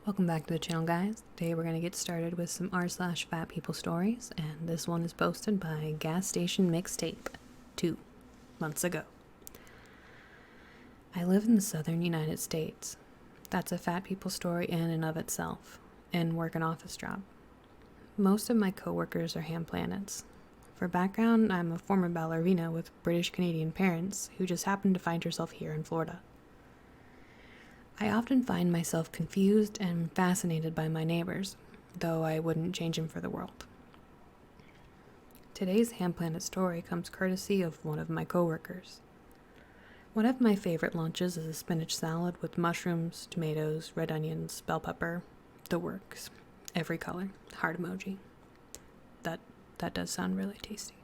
Welcome back to the channel, guys. Today we're going to get started with some r/fat people stories, and this one is posted by Gas Station Mixtape 2 months ago. I live in the southern United States. That's a fat people story in and of itself, and work an office job. Most of my coworkers are ham planets. For background, I'm a former ballerina with British Canadian parents who just happened to find herself here in Florida. I often find myself confused and fascinated by my neighbors, though I wouldn't change them for the world. Today's Ham Planet story comes courtesy of one of my coworkers. One of my favorite lunches is a spinach salad with mushrooms, tomatoes, red onions, bell pepper, the works. Every color. Heart emoji. That does sound really tasty.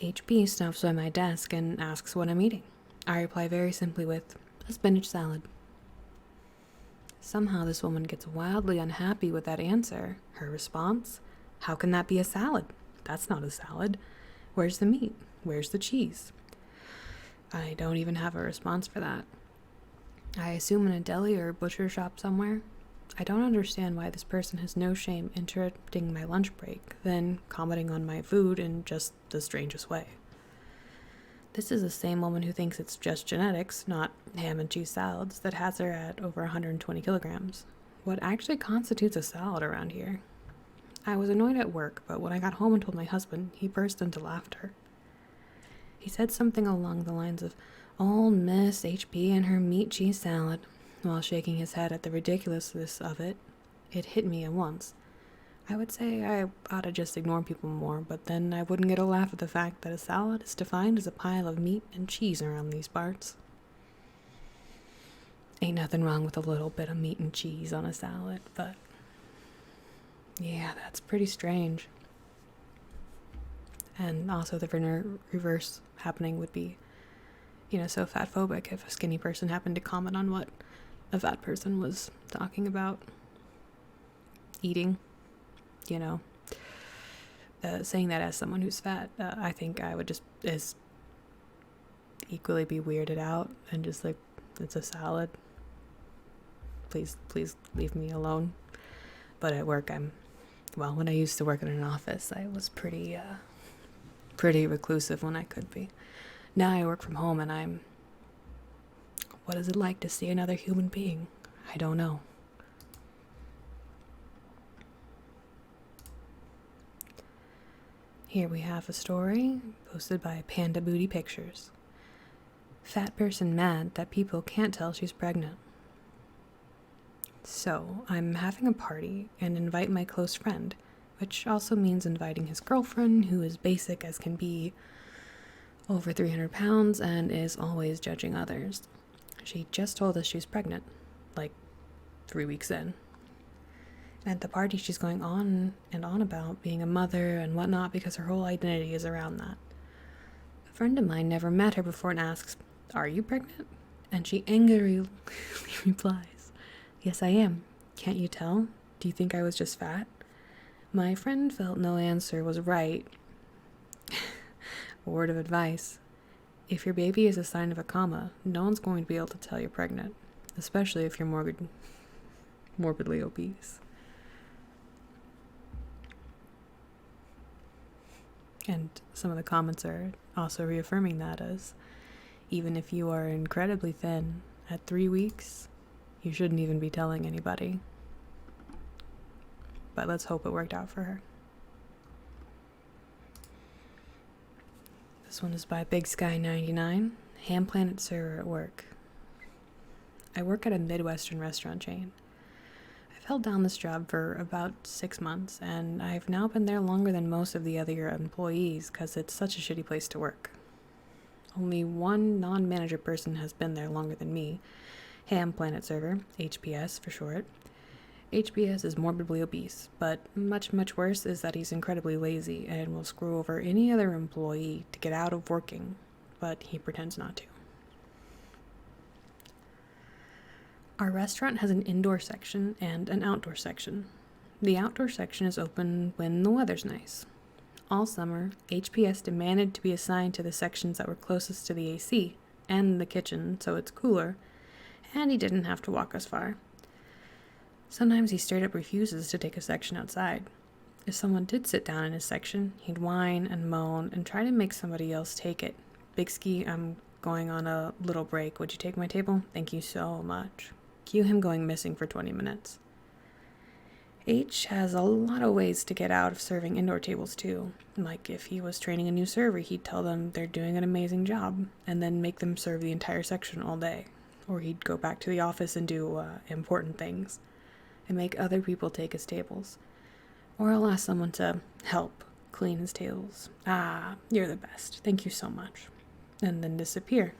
HP stops by my desk and asks what I'm eating. I reply very simply with, a spinach salad. Somehow this woman gets wildly unhappy with that answer. Her response? How can that be a salad? That's not a salad. Where's the meat? Where's the cheese? I don't even have a response for that. I assume in a deli or butcher shop somewhere. I don't understand why this person has no shame interrupting my lunch break, then commenting on my food in just the strangest way. This is the same woman who thinks it's just genetics, not ham and cheese salads, that has her at over 120 kilograms. What actually constitutes a salad around here? I was annoyed at work, but when I got home and told my husband, he burst into laughter. He said something along the lines of, "Old Miss HP and her meat cheese salad," while shaking his head at the ridiculousness of it. It hit me at once. I would say I ought to just ignore people more, but then I wouldn't get a laugh at the fact that a salad is defined as a pile of meat and cheese around these parts. Ain't nothing wrong with a little bit of meat and cheese on a salad, but yeah, that's pretty strange. And also the reverse happening would be, so fatphobic if a skinny person happened to comment on what a fat person was talking about eating. Saying that as someone who's fat, I think I would just as equally be weirded out and just like, it's a salad. Please leave me alone. But at work, when I used to work in an office, I was pretty reclusive when I could be. Now I work from home and what is it like to see another human being? I don't know. Here we have a story posted by Panda Booty Pictures. Fat person mad that people can't tell she's pregnant. So, I'm having a party and invite my close friend, which also means inviting his girlfriend, who is basic as can be, over 300 pounds, and is always judging others. She just told us she's pregnant, like 3 weeks in. At the party, she's going on and on about being a mother and whatnot because her whole identity is around that. A friend of mine never met her before and asks, "Are you pregnant?" And she angrily replies, "Yes, I am. Can't you tell? Do you think I was just fat?" My friend felt no answer was right. A word of advice. If your baby is a sign of a comma, no one's going to be able to tell you're pregnant, especially if you're morbidly obese. And some of the comments are also reaffirming that, as even if you are incredibly thin at 3 weeks, you shouldn't even be telling anybody. But let's hope it worked out for her. This one is by Big Sky 99, Ham Planet server at work. I work at a Midwestern restaurant chain. I've held down this job for about 6 months, and I've now been there longer than most of the other employees because it's such a shitty place to work. Only one non-manager person has been there longer than me. Ham Planet server, HPS for short. HPS is morbidly obese, but much worse is that he's incredibly lazy and will screw over any other employee to get out of working, but he pretends not to. Our restaurant has an indoor section and an outdoor section. The outdoor section is open when the weather's nice. All summer, HPS demanded to be assigned to the sections that were closest to the AC and the kitchen so it's cooler, and he didn't have to walk us far. Sometimes he straight up refuses to take a section outside. If someone did sit down in his section, he'd whine and moan and try to make somebody else take it. Bigski, I'm going on a little break. Would you take my table? Thank you so much. Cue him going missing for 20 minutes. H has a lot of ways to get out of serving indoor tables too. Like if he was training a new server, he'd tell them they're doing an amazing job and then make them serve the entire section all day. Or he'd go back to the office and do important things and make other people take his tables. Or I'll ask someone to help clean his tables. Ah, you're the best. Thank you so much. And then disappear.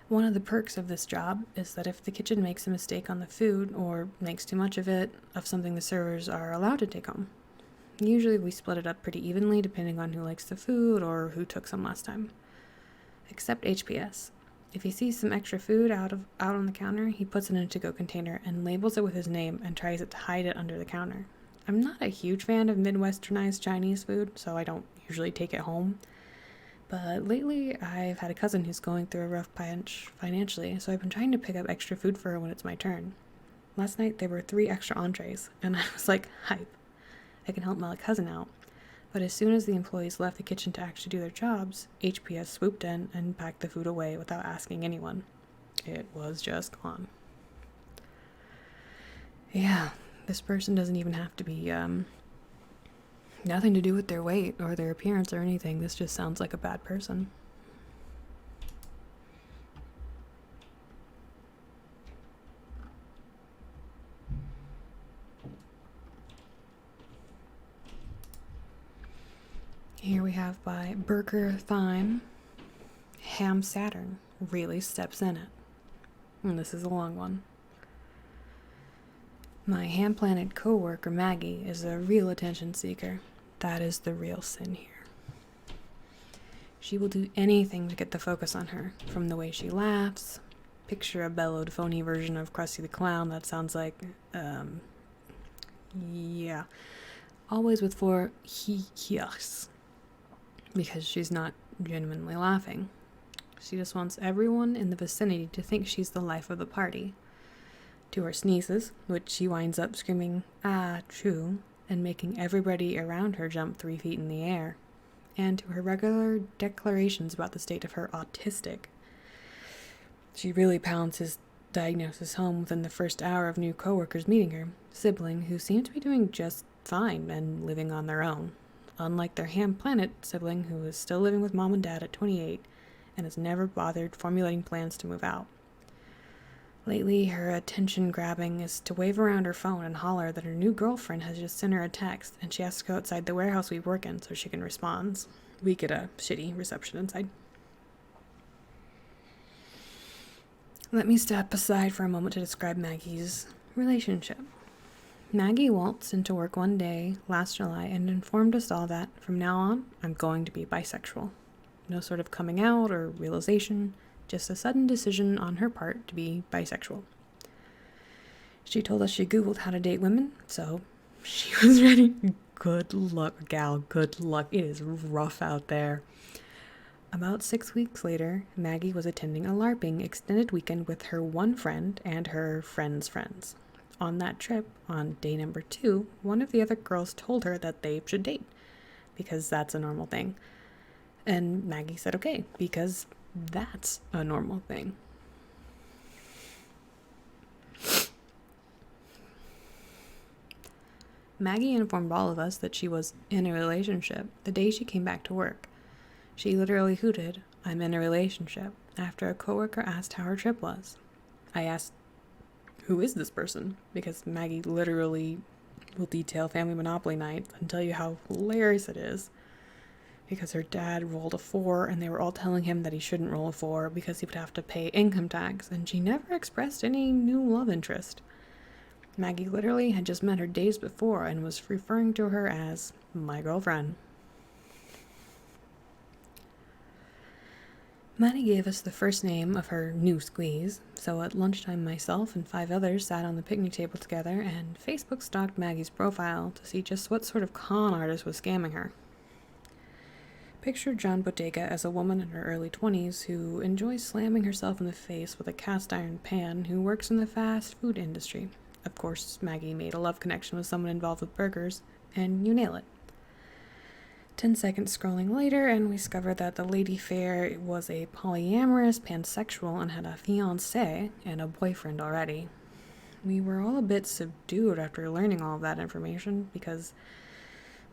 One of the perks of this job is that if the kitchen makes a mistake on the food or makes too much of it, of something the servers are allowed to take home. Usually we split it up pretty evenly depending on who likes the food or who took some last time. Except HPS. If he sees some extra food out on the counter, he puts it in a to-go container and labels it with his name and tries to hide it under the counter. I'm not a huge fan of Midwesternized Chinese food, so I don't usually take it home. But lately, I've had a cousin who's going through a rough patch financially, so I've been trying to pick up extra food for her when it's my turn. Last night, there were 3 extra entrees, and I was like, hype. I can help my cousin out. But as soon as the employees left the kitchen to actually do their jobs, HPS swooped in and packed the food away without asking anyone. It was just gone. Yeah, this person doesn't even have to be, nothing to do with their weight or their appearance or anything. This just sounds like a bad person. Here we have by Burger Thyme. Ham Saturn really steps in it. And this is a long one. My Ham Planet co-worker Maggie is a real attention seeker. That is the real sin here. She will do anything to get the focus on her, from the way she laughs. Picture a bellowed, phony version of Krusty the Clown that sounds like, yeah. Always with 4 he-yucks, because she's not genuinely laughing. She just wants everyone in the vicinity to think she's the life of the party. To her sneezes, which she winds up screaming, ah, true, and making everybody around her jump 3 feet in the air. And to her regular declarations about the state of her autistic. She really pounds his diagnosis home within the first hour of new coworkers meeting her, sibling who seem to be doing just fine and living on their own. Unlike their Ham Planet sibling who is still living with mom and dad at 28 and has never bothered formulating plans to move out. Lately, her attention grabbing is to wave around her phone and holler that her new girlfriend has just sent her a text and she has to go outside the warehouse we work in so she can respond. We get a shitty reception inside. Let me step aside for a moment to describe Maggie's relationship. Maggie waltzed into work one day last July and informed us all that, from now on, I'm going to be bisexual. No sort of coming out or realization, just a sudden decision on her part to be bisexual. She told us she Googled how to date women, so she was ready. Good luck, gal, good luck. It is rough out there. About 6 weeks later, Maggie was attending a LARPing extended weekend with her one friend and her friend's friends. On that trip, on day number 2, one of the other girls told her that they should date, because that's a normal thing. And Maggie said okay, because that's a normal thing. Maggie informed all of us that she was in a relationship the day she came back to work. She literally hooted, "I'm in a relationship," after a coworker asked how her trip was. I asked, who is this person? Because Maggie literally will detail family Monopoly night and tell you how hilarious it is. Because her dad rolled a 4 and they were all telling him that he shouldn't roll a 4 because he would have to pay income tax, and she never expressed any new love interest. Maggie literally had just met her days before and was referring to her as my girlfriend. Maddie gave us the first name of her new squeeze, so at lunchtime myself and 5 others sat on the picnic table together and Facebook stalked Maggie's profile to see just what sort of con artist was scamming her. Picture John Bodega as a woman in her early 20s who enjoys slamming herself in the face with a cast iron pan who works in the fast food industry. Of course, Maggie made a love connection with someone involved with burgers, and you nail it. 10 seconds scrolling later, and we discovered that the lady fair was a polyamorous pansexual and had a fiancé and a boyfriend already. We were all a bit subdued after learning all of that information, because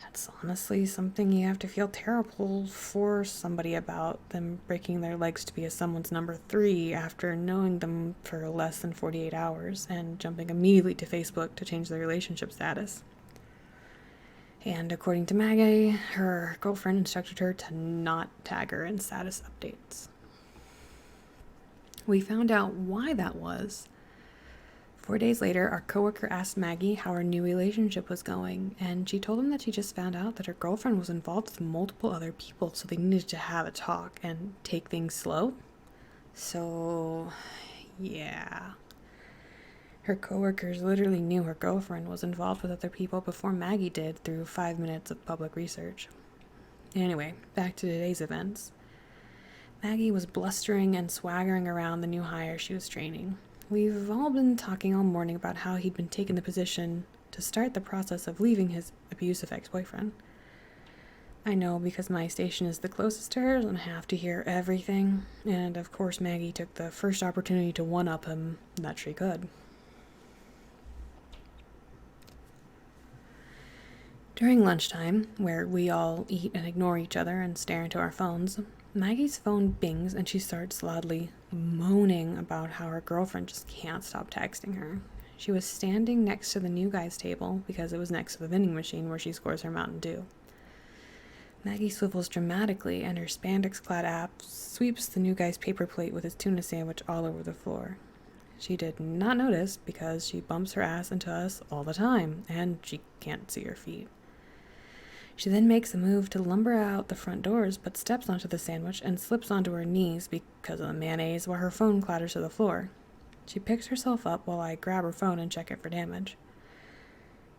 that's honestly something you have to feel terrible for somebody about, them breaking their legs to be a someone's number 3 after knowing them for less than 48 hours and jumping immediately to Facebook to change their relationship status. And according to Maggie, her girlfriend instructed her to not tag her in status updates. We found out why that was. 4 days later, our coworker asked Maggie how her new relationship was going, and she told him that she just found out that her girlfriend was involved with multiple other people, so they needed to have a talk and take things slow. So, yeah. Her coworkers literally knew her girlfriend was involved with other people before Maggie did through 5 minutes of public research. Anyway, back to today's events. Maggie was blustering and swaggering around the new hire she was training. We've all been talking all morning about how he'd been taken the position to start the process of leaving his abusive ex-boyfriend. I know because my station is the closest to hers and I have to hear everything, and of course Maggie took the first opportunity to one-up him that she could. During lunchtime, where we all eat and ignore each other and stare into our phones, Maggie's phone bings and she starts loudly moaning about how her girlfriend just can't stop texting her. She was standing next to the new guy's table because it was next to the vending machine where she scores her Mountain Dew. Maggie swivels dramatically and her spandex-clad app sweeps the new guy's paper plate with his tuna sandwich all over the floor. She did not notice because she bumps her ass into us all the time and she can't see her feet. She then makes a move to lumber out the front doors, but steps onto the sandwich and slips onto her knees because of the mayonnaise while her phone clatters to the floor. She picks herself up while I grab her phone and check it for damage.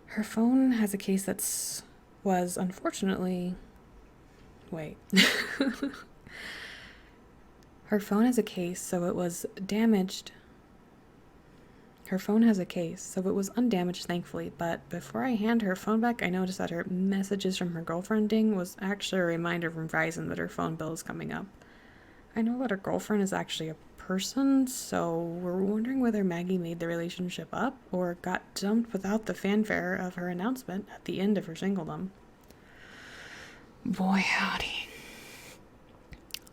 Her phone has a case was unfortunately... Wait. Her phone has a case, so it was damaged. Her phone has a case, so it was undamaged, thankfully, but before I hand her phone back, I noticed that her messages from her girlfriend ding was actually a reminder from Verizon that her phone bill is coming up. I know that her girlfriend is actually a person, so we're wondering whether Maggie made the relationship up or got dumped without the fanfare of her announcement at the end of her singledom. Boy, howdy.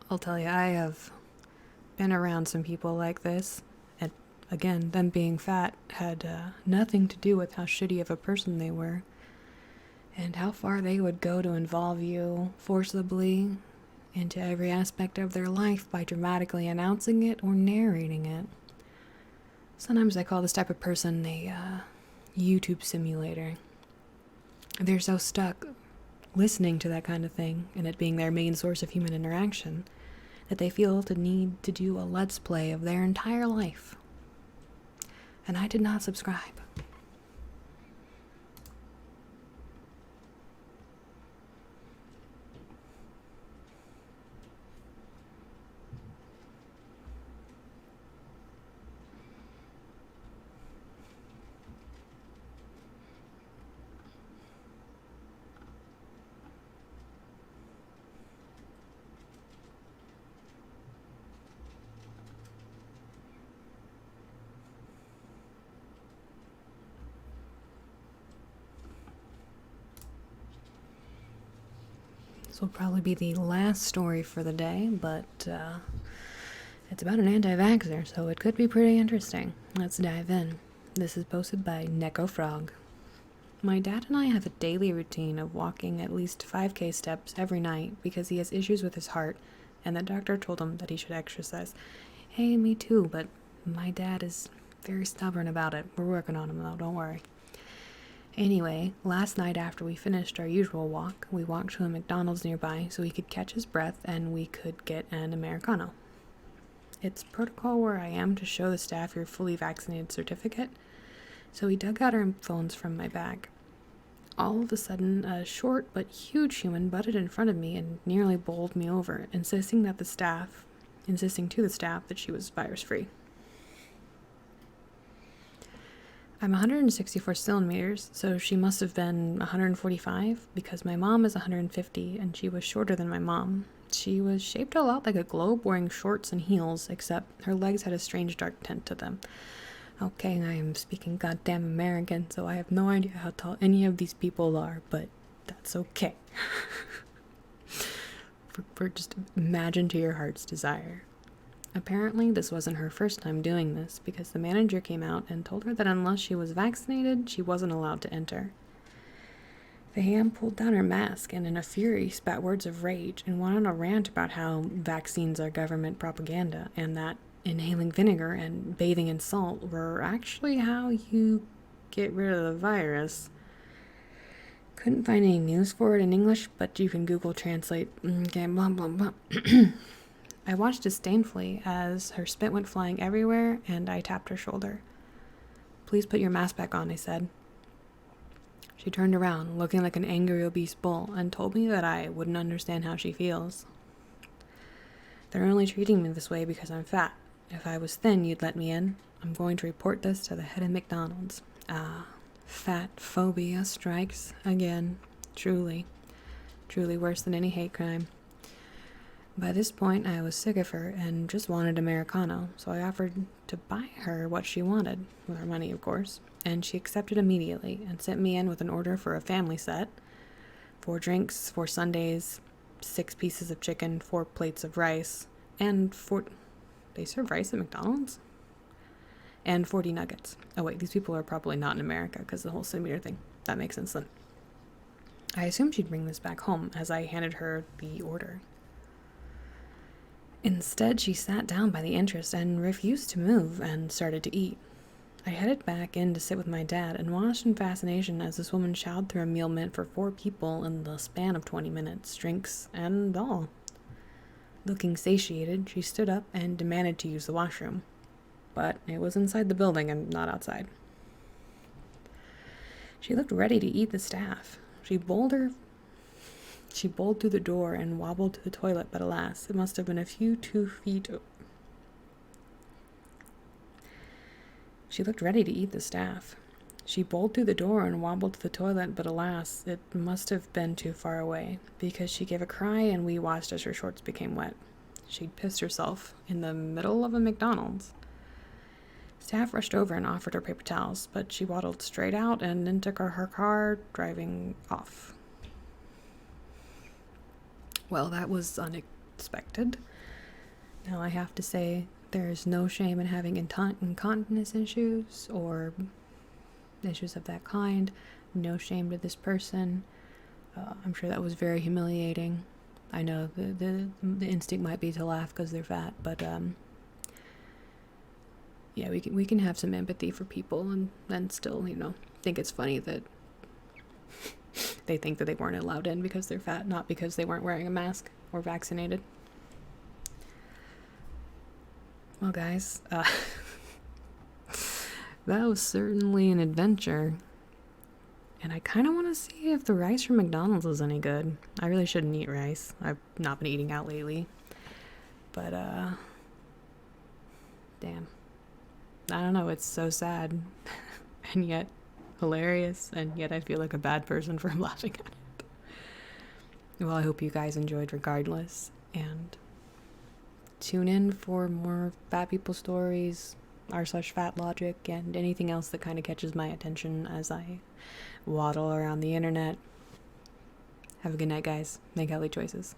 I'll tell you, I have been around some people like this. Again, them being fat had nothing to do with how shitty of a person they were and how far they would go to involve you forcibly into every aspect of their life by dramatically announcing it or narrating it. Sometimes I call this type of person a YouTube simulator. They're so stuck listening to that kind of thing and it being their main source of human interaction that they feel the need to do a let's play of their entire life. And I did not subscribe. This will probably be the last story for the day, but it's about an anti-vaxxer, so it could be pretty interesting. Let's dive in. This is posted by Neko Frog. My dad and I have a daily routine of walking at least 5K steps every night because he has issues with his heart, and the doctor told him that he should exercise. Hey, me too, but my dad is very stubborn about it. We're working on him, though, don't worry. Anyway, last night after we finished our usual walk, we walked to a McDonald's nearby so he could catch his breath and we could get an Americano. It's protocol where I am to show the staff your fully vaccinated certificate, so he dug out our phones from my bag. All of a sudden, a short but huge human butted in front of me and nearly bowled me over, insisting to the staff that she was virus-free. I'm 164 centimeters, so she must have been 145, because my mom is 150 and she was shorter than my mom. She was shaped a lot like a globe, wearing shorts and heels, except her legs had a strange dark tint to them. Okay, I am speaking goddamn American, so I have no idea how tall any of these people are, but that's okay. for just imagine to your heart's desire. Apparently, this wasn't her first time doing this, because the manager came out and told her that unless she was vaccinated, she wasn't allowed to enter. The ham pulled down her mask and in a fury spat words of rage and went on a rant about how vaccines are government propaganda and that inhaling vinegar and bathing in salt were actually how you get rid of the virus. Couldn't find any news for it in English, but you can Google translate. Okay, blah, blah, blah. I watched disdainfully as her spit went flying everywhere, and I tapped her shoulder. Please put your mask back on, I said. She turned around, looking like an angry obese bull, and told me that I wouldn't understand how she feels. They're only treating me this way because I'm fat. If I was thin, you'd let me in. I'm going to report this to the head of McDonald's. Fat phobia strikes again. Truly worse than any hate crime. By this point, I was sick of her and just wanted Americano, so I offered to buy her what she wanted, with her money, of course, and she accepted immediately and sent me in with an order for a family set, 4 drinks, 4 sundaes, 6 pieces of chicken, 4 plates of rice, and 4... They serve rice at McDonald's? And 40 nuggets. Oh wait, these people are probably not in America because the whole centimeter thing. That makes sense then. I assumed she'd bring this back home as I handed her the order. Instead, she sat down by the entrance and refused to move and started to eat. I headed back in to sit with my dad and watched in fascination as this woman chowed through a meal meant for 4 people in the span of 20 minutes, drinks and all. Looking satiated, she stood up and demanded to use the washroom. But it was inside the building and not outside. She looked ready to eat the staff. She bowled through the door and wobbled to the toilet, but alas, it must have been a few 2 feet. She looked ready to eat the staff. She bowled through the door and wobbled to the toilet, but alas, it must have been too far away, because she gave a cry and we watched as her shorts became wet. She'd pissed herself in the middle of a McDonald's. Staff rushed over and offered her paper towels, but she waddled straight out and into her car, driving off. Well, that was unexpected. Now I have to say, there's no shame in having incontinence issues or issues of that kind. No shame to this person. I'm sure that was very humiliating. I know the instinct might be to laugh because they're fat, but yeah, we can have some empathy for people and then still, think it's funny that they think that they weren't allowed in because they're fat, not because they weren't wearing a mask or vaccinated. Well, guys, that was certainly an adventure. And I kind of want to see if the rice from McDonald's is any good. I really shouldn't eat rice. I've not been eating out lately. But, damn. I don't know, it's so sad. And yet hilarious. And yet I feel like a bad person for laughing at it. Well, I hope you guys enjoyed regardless. And tune in for more fat people stories, r/fat logic, and anything else that kind of catches my attention as I waddle around the internet. Have a good night, guys. Make healthy choices.